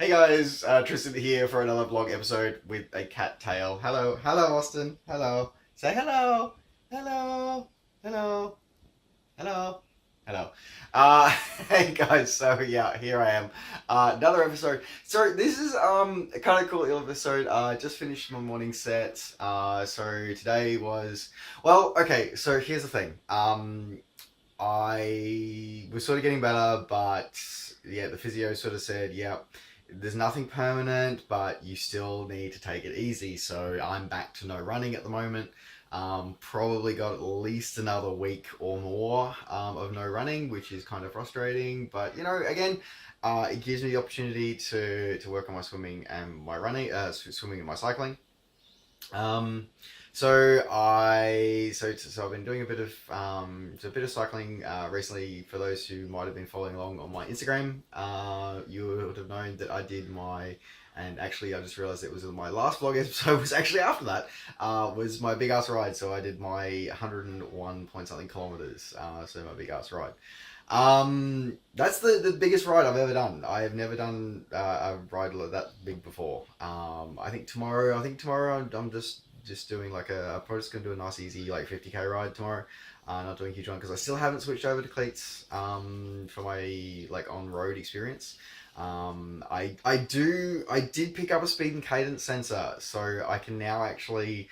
Hey guys, Tristan here for another vlog episode with a cat tail. Hello, Austin. Hello. Say hello. Hello. Hello. Hello. Hello. Uh, hey guys, so yeah, here I am. Another episode. So this is a kind of cool episode. I just finished my morning set. So today was okay, so here's the thing. I was sort of getting better, but yeah, the physio sort of said, yeah, there's nothing permanent, but you still need to take it easy. So I'm back to no running at the moment. Probably got at least another week or more of no running, which is kind of frustrating. But again, it gives me the opportunity to work on my swimming and my running, swimming and my cycling. Um, so I've been doing a bit of cycling recently. For those who might have been following along on my Instagram, you would have known that I did my, and actually I just realized it was my last vlog episode was actually after that, was my big ass ride. So I did my 101 point something kilometers. So my big ass ride. That's the biggest ride I've ever done. I have never done a ride that big before. I think tomorrow I'm just doing like I'm probably just gonna do a nice easy like 50k ride tomorrow. Not doing a huge one because I still haven't switched over to cleats for my like on road experience. I did pick up a speed and cadence sensor, so I can now actually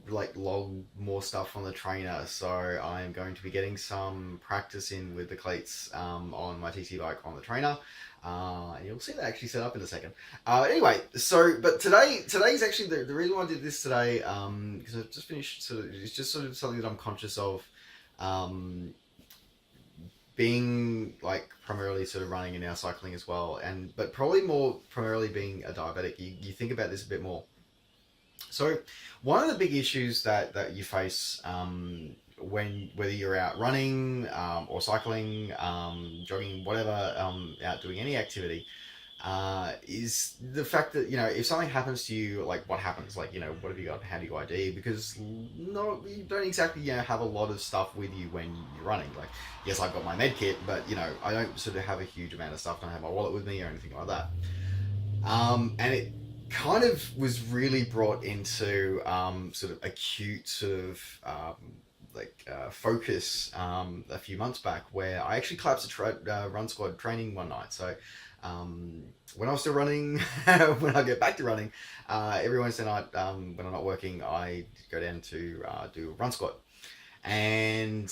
like log more stuff on the trainer. So I'm going to be getting some practice in with the cleats on my TT bike on the trainer. And you'll see that actually set up in a second. Anyway, but today's actually the reason why I did this today, because I've just finished it's just sort of something that I'm conscious of, um, being like primarily sort of running and now cycling as well, but probably more primarily being a diabetic. You think about this a bit more. So, one of the big issues that you face whether you're out running or cycling, jogging, whatever, out doing any activity, is the fact that if something happens to you, like what happens, like what have you got? How do you ID? Because no, you don't exactly have a lot of stuff with you when you're running. Like yes, I've got my med kit, but I don't sort of have a huge amount of stuff. I don't have my wallet with me or anything like that. And it kind of was really brought into sort of acute sort of focus a few months back, where I actually collapsed a run squad training one night. So when I was still running, when I get back to running, every Wednesday night, when I'm not working, I go down to do a run squad. And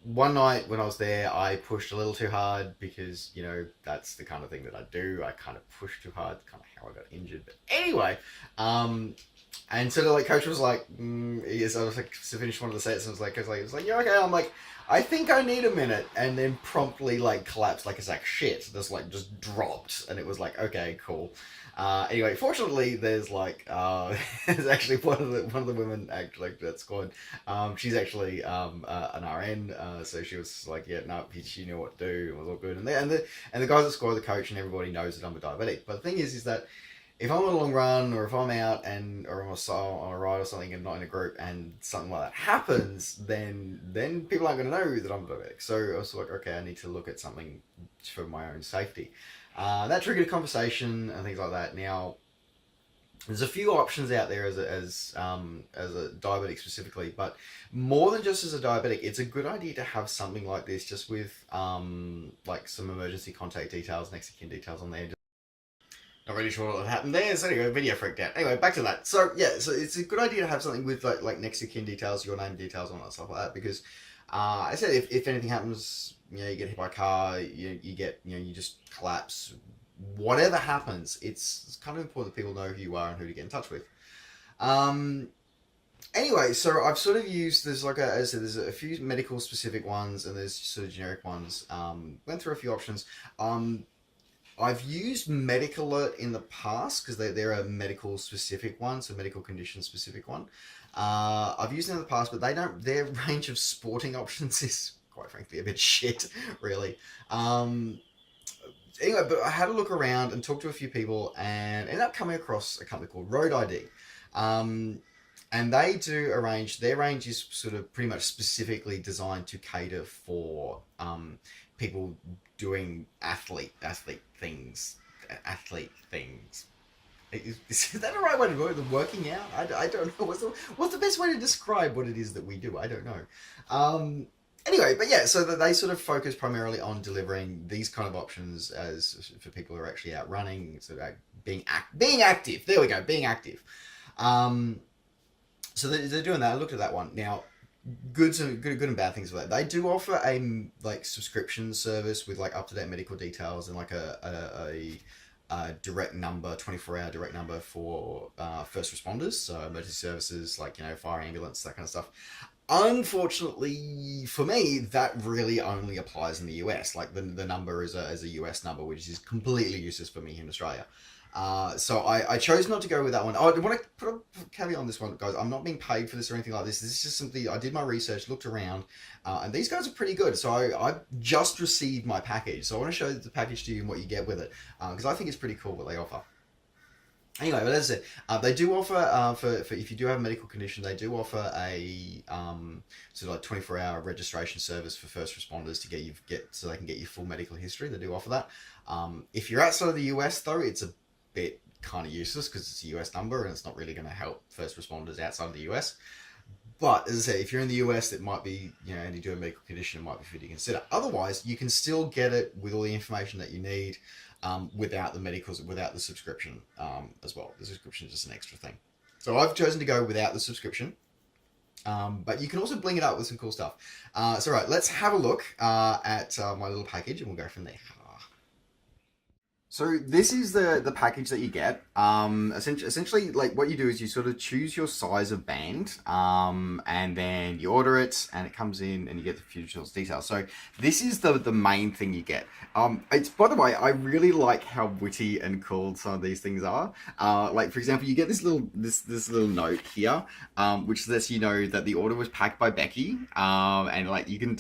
one night when I was there, I pushed a little too hard because that's the kind of thing that I do. I kind of push too hard, kind of how I got injured. But anyway, and so the coach was like, yes, I was like to finish one of the sets, and I was like, yeah, okay. I'm like, I think I need a minute, and then promptly collapsed like a sack of shit. Just dropped, and it was like, okay, cool. Anyway, fortunately, there's there's actually one of the women actually that squad. She's actually an RN, so she was like, yeah, no, she knew what to do. It was all good, and the guys at squad, the coach, and everybody knows that I'm a diabetic. But the thing is that if I'm on a long run, or if I'm out or on a ride or something and not in a group, and something like that happens, then people aren't going to know that I'm diabetic. So I was like, okay, I need to look at something for my own safety. That triggered a conversation and things like that. Now, there's a few options out there as a diabetic specifically, but more than just as a diabetic, it's a good idea to have something like this, just with some emergency contact details, next of kin details on there. Not really sure what happened there. So anyway, video freaked out. Anyway, back to that. So yeah, so it's a good idea to have something with like next of kin details, your name details, all that stuff like that. Because I said if anything happens, you get hit by a car, you get you just collapse. Whatever happens, it's kind of important that people know who you are and who to get in touch with. Anyway, so I've sort of used as I said, there's a few medical specific ones and there's sort of generic ones. Went through a few options. I've used Medic Alert in the past because they're a medical specific one, so medical condition specific one. I've used them in the past, but their range of sporting options is quite frankly a bit shit, really. Anyway, but I had a look around and talked to a few people and ended up coming across a company called RoadID. And they do their range is sort of pretty much specifically designed to cater for people doing athlete things. Is that the right way to do it? The working out? I don't know. What's the best way to describe what it is that we do? I don't know. Anyway, but yeah, so that they sort of focus primarily on delivering these kind of options as for people who are actually out running, sort of being active. There we go, being active. Um, so they're doing that. I looked at that one. Now, good and bad things for that. They do offer a like subscription service with like up to date medical details and like a direct number, 24-hour direct number for first responders, so emergency services like fire, ambulance, that kind of stuff. Unfortunately for me, that really only applies in the US. Like the number is a US number, which is completely useless for me here in Australia. So I chose not to go with that one. I want to put a caveat on this one, guys. I'm not being paid for this or anything like this. This is just something I did my research, looked around, and these guys are pretty good. So I just received my package. So I want to show the package to you and what you get with it, because I think it's pretty cool what they offer. Anyway, but as I said, they do offer for if you do have a medical condition, they do offer a sort of like 24-hour registration service for first responders to get so they can get your full medical history. They do offer that. If you're outside of the US though, it's a bit kind of useless because it's a US number and it's not really going to help first responders outside of the US. But as I say, if you're in the US, it might be, and you do a medical condition, it might be for you to consider. Otherwise, you can still get it with all the information that you need without the medicals, without the subscription as well. The subscription is just an extra thing. So I've chosen to go without the subscription. But you can also bling it up with some cool stuff. So right, let's have a look at my little package and we'll go from there. So this is the package that you get. Essentially, like what you do is you sort of choose your size of band, and then you order it, and it comes in, and you get the future details. So this is the main thing you get. It's, by the way, I really like how witty and cool some of these things are. Like for example, you get this little note here, which lets you know that the order was packed by Becky, and like you can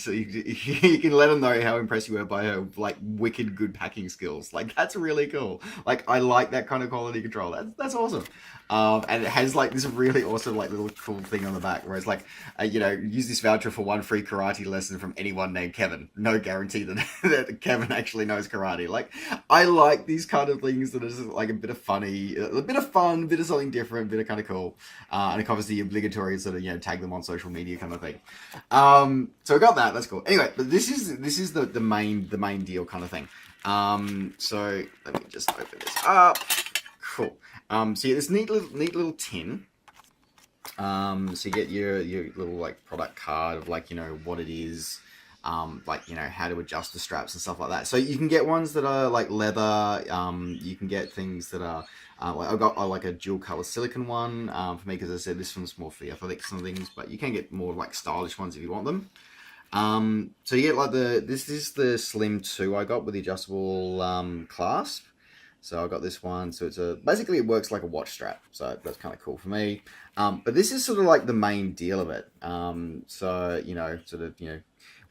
let them know how impressed you were by her like wicked good packing skills. Like that's really cool. Like I like that kind of quality control. That's awesome. And it has like this really awesome like little cool thing on the back where it's like, use this voucher for one free karate lesson from anyone named Kevin. No guarantee that, that Kevin actually knows karate. Like I like these kind of things that are just like a bit of funny, a bit of fun, a bit of something different, a bit of kind of cool. And it covers the obligatory sort of tag them on social media kind of thing. So I got that. That's cool. Anyway, but this is the main deal kind of thing. So let me just open this up. Cool. So you get this neat little tin. So you get your little like product card of like what it is, like how to adjust the straps and stuff like that. So you can get ones that are like leather. You can get things that are like I got like a dual color silicone one for me because I said this one's more for the athletics and things, but you can get more like stylish ones if you want them. So you get like this is the Slim 2 I got with the adjustable clasp. So I got this one. So it's basically it works like a watch strap. So that's kind of cool for me. But this is sort of like the main deal of it.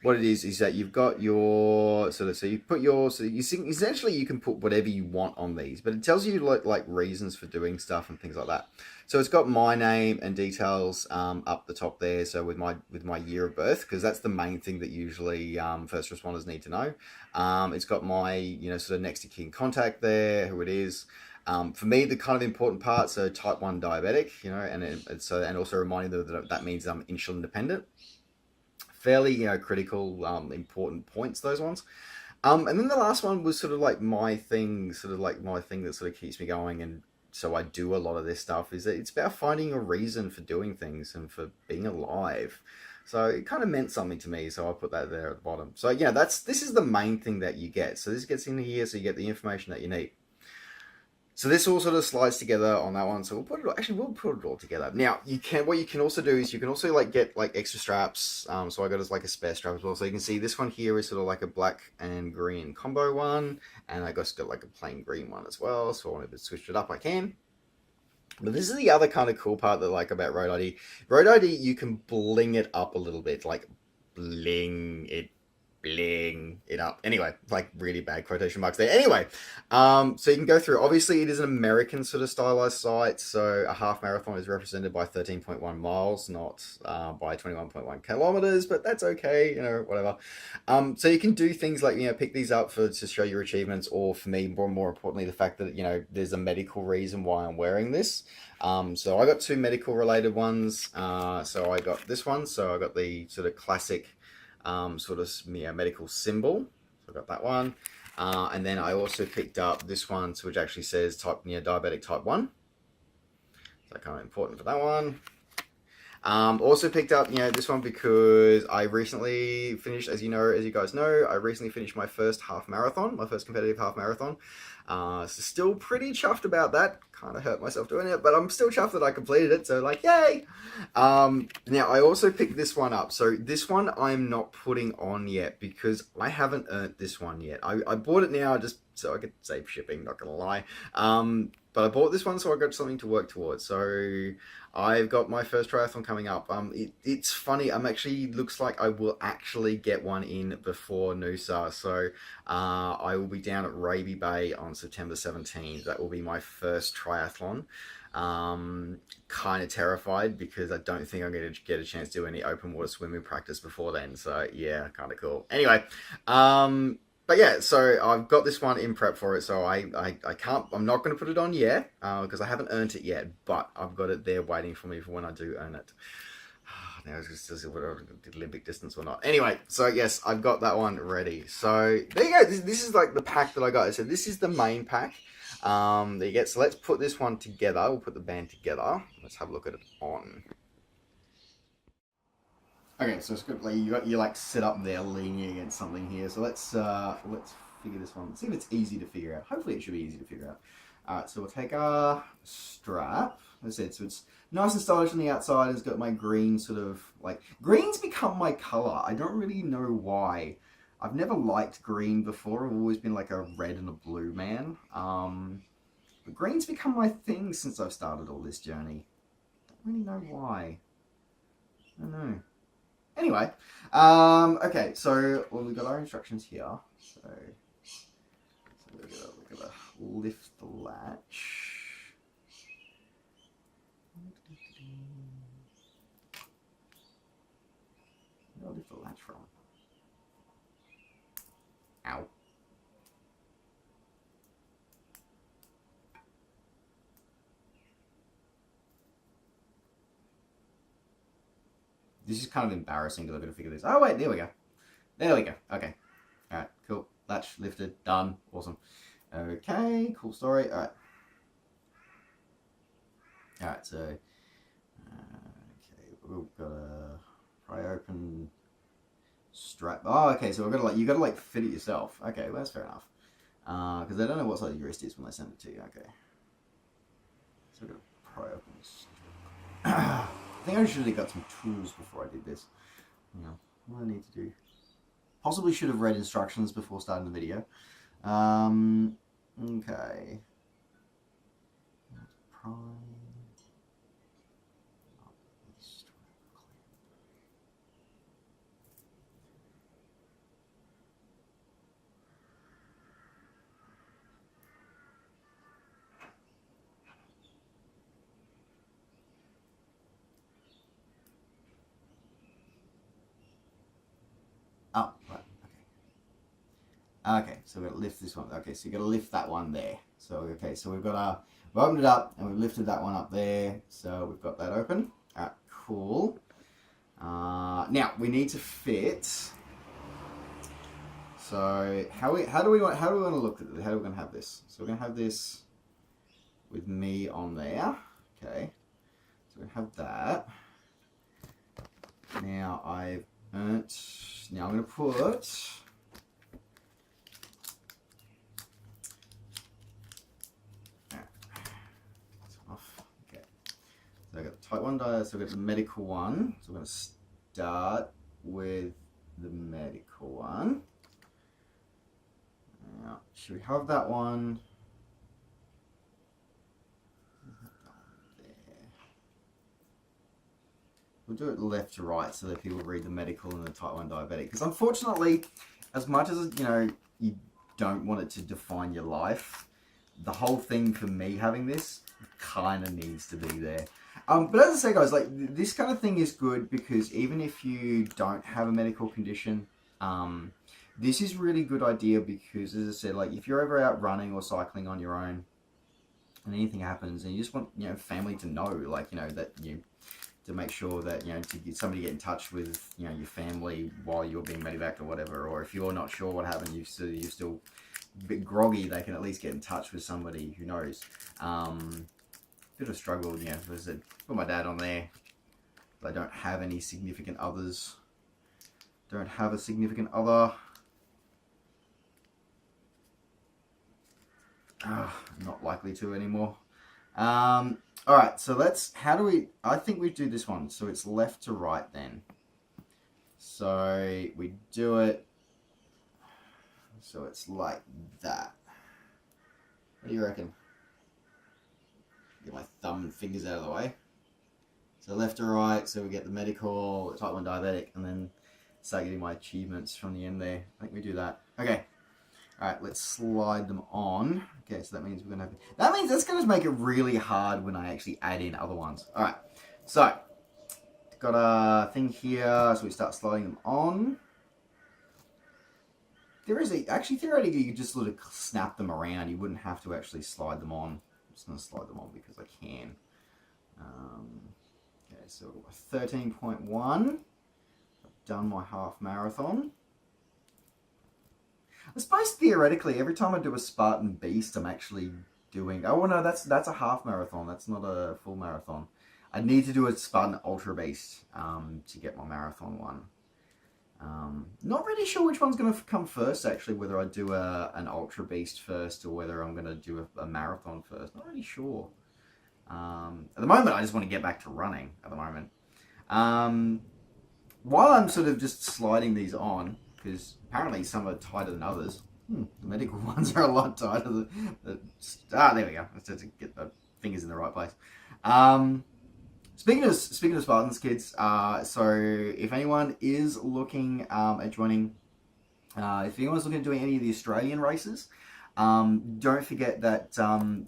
What it is that you've got your so you put your essentially you can put whatever you want on these, but it tells you like reasons for doing stuff and things like that. So it's got my name and details up the top there. So with my year of birth, because that's the main thing that usually first responders need to know. It's got my sort of next of kin contact there, who it is. For me, the kind of important part, so type 1 diabetic, and also reminding them that means I'm insulin dependent. Fairly, critical, important points, those ones. And then the last one was sort of like my thing that sort of keeps me going. And so I do a lot of this stuff is that it's about finding a reason for doing things and for being alive. So it kind of meant something to me. So I put that there at the bottom. So yeah, this is the main thing that you get. So this gets in here. So you get the information that you need. So this all sort of slides together on that one. So we'll put it all together. Now what you can also do is you can also like get like extra straps. So I got like a spare strap as well. So you can see this one here is sort of like a black and green combo one. And I got like a plain green one as well. So I wanted to switch it up, I can. But this is the other kind of cool part that I like about RoadID. RoadID, you can bling it up a little bit, like bling it bling it up. Anyway, like really bad quotation marks there. Anyway, so you can go through. Obviously, it is an American sort of stylized site. So a half marathon is represented by 13.1 miles, not by 21.1 kilometers, but that's okay, you know, whatever. So you can do things like, you know, pick these up for to show your achievements, or for me, more importantly, the fact that, you know, there's a medical reason why I'm wearing this. So I got two medical related ones. So I got this one. So I got the sort of classic sort of, you know, medical symbol. So I got that one. And then I also picked up this one, which actually says diabetic type 1. So kind of important for that one. Also picked up, you know, this one because I recently finished, as you guys know, I recently finished my first half marathon, my first competitive half marathon. So still pretty chuffed about that. Kind of hurt myself doing it, but I'm still chuffed that I completed it. So like, yay! Now I also picked this one up. So this one I'm not putting on yet because I haven't earned this one yet. I bought it now just so I could save shipping. Not gonna lie. But I bought this one so I got something to work towards. So I've got my first triathlon coming up. It's funny. Looks like I will actually get one in before Noosa. So I will be down at Raby Bay on September 17th. That will be my first triathlon. Kind of terrified because I don't think I'm going to get a chance to do any open water swimming practice before then. So yeah, kind of cool. Anyway, but yeah, so I've got this one in prep for it, so I'm not going to put it on yet, because I haven't earned it yet, but I've got it there waiting for me for when I do earn it. Now it's just whether I did Olympic distance or not. Anyway, so yes, I've got that one ready. So there you go. This is like the pack that I got. So this is the main pack. There you get. So let's put this one together. We'll put the band together. Let's have a look at it on. Okay, so it's good. Like you like set up there, leaning against something here. So let's figure this one. See if it's easy to figure out. Hopefully, it should be easy to figure out. All right, so we'll take our strap. As I said, so it's nice and stylish on the outside. It's got my green sort of like green's become my color. I don't really know why. I've never liked green before. I've always been like a red and a blue man. But green's become my thing since I've started all this journey. Don't really know why. I don't know. Anyway, okay, so we've got our instructions here. So we're gonna lift the latch. Where do I lift the latch from? Ow. This is kind of embarrassing because I've got to figure this. Oh wait, there we go. There we go. Okay. All right. Cool. Latch lifted. Done. Awesome. Okay. Cool story. All right. All right. So, okay, we've got a pry open strap. Oh, okay. So we're gonna you got to like fit it yourself. Okay, well, that's fair enough. Because they don't know what size your wrist is when they send it to you. Okay. So we're gonna pry open strap. I think I should have got some tools before I did this. You know, what I need to do. Possibly should have read instructions before starting the video. Okay. Prime. Oh, right, okay. Okay, so we're going to lift this one. Okay, so you've got to lift that one there. So, okay, so we've opened it up and we've lifted that one up there. So we've got that open. All right, cool. Now, we need to fit. So, how do we want to look at it? How are we going to have this? So we're going to have this with me on there. Okay, so we're going to have that. Now, now I'm going to put off. Okay. So I got the type 1 diet, so I've got the medical one. So we're going to start with the medical one. Now, should we have that one? We'll do it left to right so that people read the medical and the type 1 diabetic. Because unfortunately, as much as, you know, you don't want it to define your life, the whole thing for me having this kind of needs to be there. But as I say, guys, like, this kind of thing is good because even if you don't have a medical condition, this is really good idea because, as I said, like, if you're ever out running or cycling on your own and anything happens and you just want, you know, family to know, like, you know, that you, to make sure that, you know, to get somebody to get in touch with, you know, your family while you're being medevaced or whatever, or if you're not sure what happened, you're still a bit groggy, they can at least get in touch with somebody who knows. Bit of a struggle, you know, as I said, put my dad on there. I don't have any significant others. Don't have a significant other. Not likely to anymore. Alright, so let's, how do we, I think we do this one. So it's left to right then. So we do it, so it's like that. What do you reckon? Get my thumb and fingers out of the way. So left to right, so we get the medical, type 1 diabetic, and then start getting my achievements from the end there. I think we do that. Okay. Alright, let's slide them on. Okay, so that means we're going to have... That means that's going to make it really hard when I actually add in other ones. Alright, so got a thing here, so we start sliding them on. There is a... Actually, theoretically, you could just sort of snap them around. You wouldn't have to actually slide them on. I'm just going to slide them on because I can. Okay, so 13.1. I've done my half marathon. I suppose theoretically, every time I do a Spartan Beast, I'm actually doing... Oh, no, that's a half marathon. That's not a full marathon. I need to do a Spartan Ultra Beast to get my marathon one. Not really sure which one's going to come first, actually, whether I do an Ultra Beast first or whether I'm going to do a marathon first. Not really sure. At the moment, I just want to get back to running at the moment. While I'm sort of just sliding these on, because apparently some are tighter than others. The medical ones are a lot tighter than... there we go. Let's just get the fingers in the right place. Speaking of Spartans, kids, so if anyone is looking at joining, if anyone's looking at doing any of the Australian races, don't forget that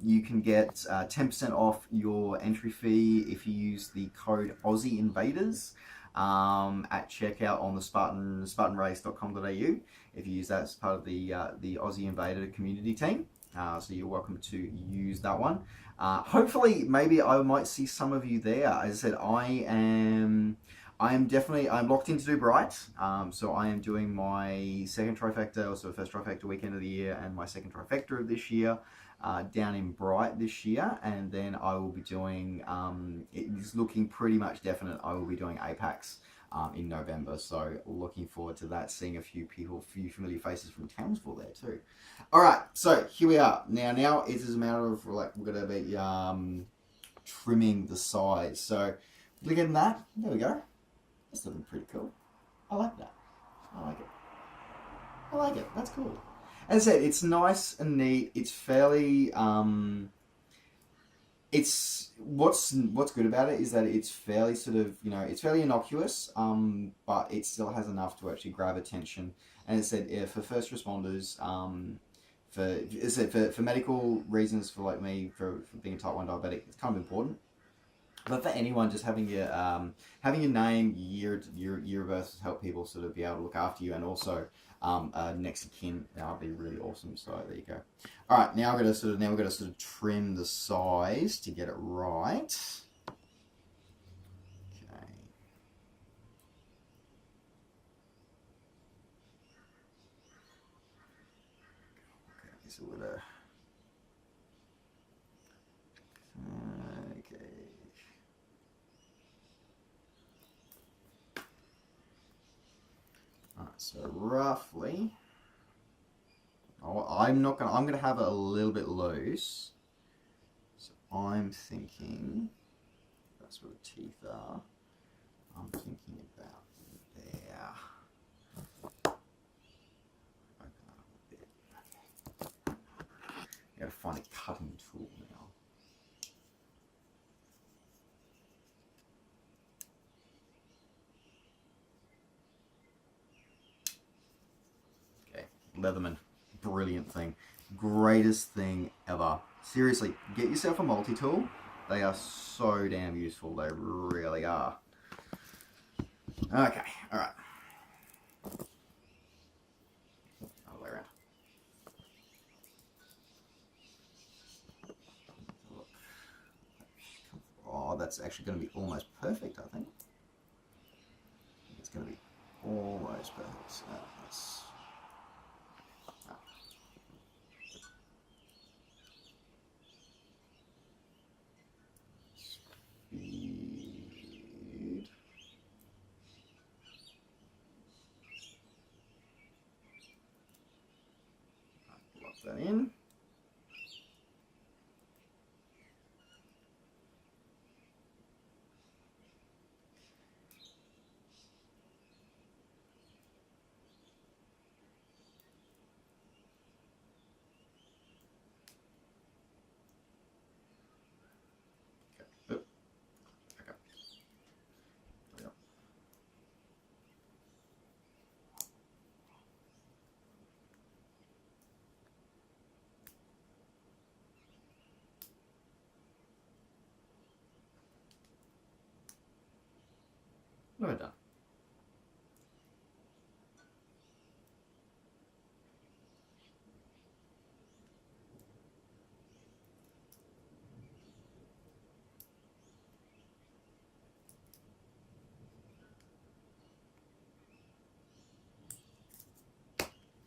you can get 10% off your entry fee if you use the code Aussie Invaders at checkout on the spartanrace.com.au. If you use that as part of the Aussie Invader community team, so you're welcome to use that one. Hopefully, maybe I might see some of you there. As I said, I'm locked in to do Bright. So I am doing my second trifecta, also first trifecta weekend of the year, and my second trifecta of this year down in Bright this year. And then I will be doing, it is looking pretty much definite, I will be doing Apex in November. So looking forward to that, seeing a few familiar faces from Townsville there too. All right, so here we are. Now it is a matter of, like, we're going to be trimming the sides. So look at that. There we go. That's looking pretty cool. I like that. I like it. That's cool. As I said, it's nice and neat. It's fairly... it's what's good about it is that it's fairly sort of, you know, it's fairly innocuous, but it still has enough to actually grab attention. And as I said, for first responders, for medical reasons, for like me, for being a type 1 diabetic, it's kind of important. But for anyone, just having your name, your year of birth, help people sort of be able to look after you, and also next of kin, that would be really awesome. So there you go. All right, now we're gonna sort of trim the size to get it right. Okay. Okay, so we're gonna. Okay. Alright, so roughly, I'm gonna have it a little bit loose. So I'm thinking, that's where the teeth are. I'm thinking about there. Open that up a bit. Gotta find a cutting tool now. Leatherman. Brilliant thing. Greatest thing ever. Seriously, get yourself a multi-tool. They are so damn useful. They really are. Okay, alright. Other way around. Oh, that's actually going to be almost perfect, I think. It's going to be almost perfect. So that's... Speed. Lock that in. What have I done?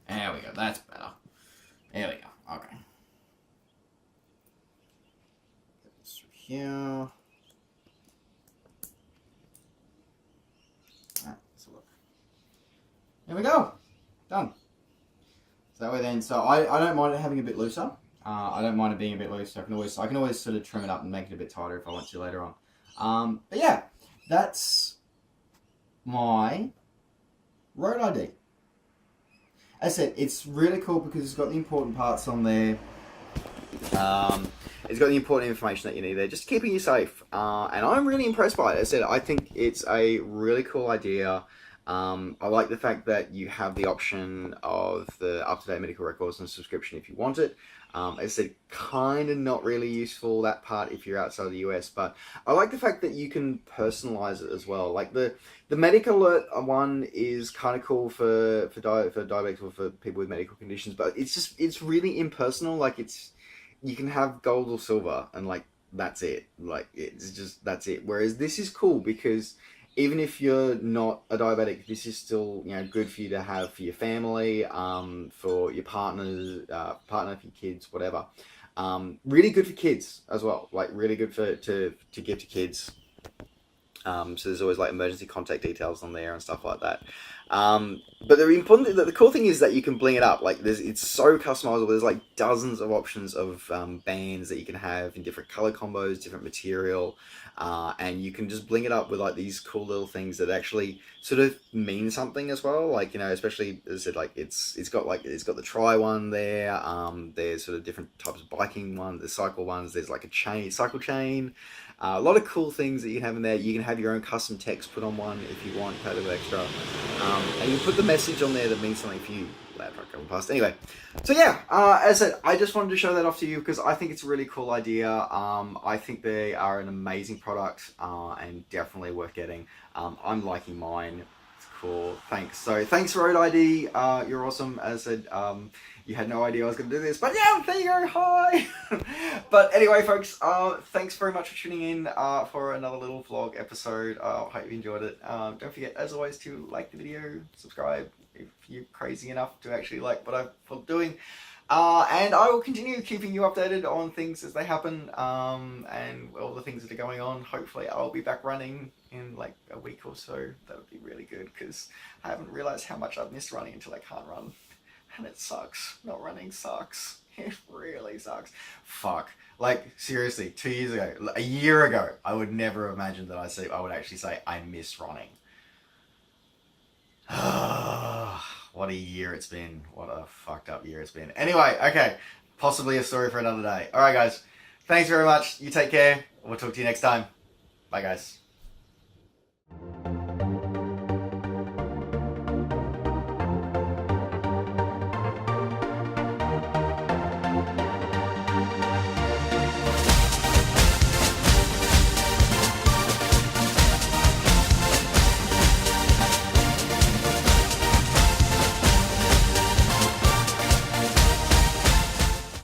There we go, that's better. There we go, okay. Get this through here. Alright, let's look. There we go, done. So that way then, so I don't mind it having a bit looser. I don't mind it being a bit looser. I can always sort of trim it up and make it a bit tighter if I want to later on. But yeah, that's my RoadID. As I said, it's really cool because it's got the important parts on there. It's got the important information that you need there, just keeping you safe. And I'm really impressed by it. As I said, I think it's a really cool idea. I like the fact that you have the option of the up-to-date medical records and subscription if you want it. As I said, kind of not really useful, that part, if you're outside of the US, but I like the fact that you can personalize it as well. Like the medic alert one is kind of cool for diabetics or for people with medical conditions, but it's really impersonal. Like you can have gold or silver and like that's it. Like that's it. Whereas this is cool because even if you're not a diabetic, this is still, you know, good for you to have for your family, for your partner, for your kids, whatever. Really good for kids as well. Like really good to give to kids. So there's always like emergency contact details on there and stuff like that. But the cool thing is that you can bling it up. Like it's so customizable. There's like dozens of options of bands that you can have in different color combos, different material, and you can just bling it up with like these cool little things that actually sort of mean something as well. Like, you know, especially as I said, like it's got the tri one there. There's sort of different types of biking ones, the cycle ones. There's like a cycle chain. A lot of cool things that you can have in there. You can have your own custom text put on one if you want, pay a little extra. And you put the message on there that means something for you. Loud truck coming past. Anyway, so yeah, as I said, I just wanted to show that off to you because I think it's a really cool idea. I think they are an amazing product and definitely worth getting. I'm liking mine. It's cool. Thanks. So thanks, RoadID. You're awesome. As I said, you had no idea I was going to do this, but yeah, there you go. Hi. But anyway, folks, thanks very much for tuning in for another little vlog episode. Hope you enjoyed it. Don't forget, as always, to like the video, subscribe if you're crazy enough to actually like what I'm doing. And I will continue keeping you updated on things as they happen and all the things that are going on. Hopefully I'll be back running in like a week or so. That would be really good because I haven't realized how much I've missed running until I can't run. And it sucks. Not running sucks. It really sucks. Fuck. Like, seriously, 2 years ago, a year ago, I would never imagine that I would actually say I miss running. What a year it's been. What a fucked up year it's been. Anyway, okay. Possibly a story for another day. Alright, guys. Thanks very much. You take care. We'll talk to you next time. Bye, guys.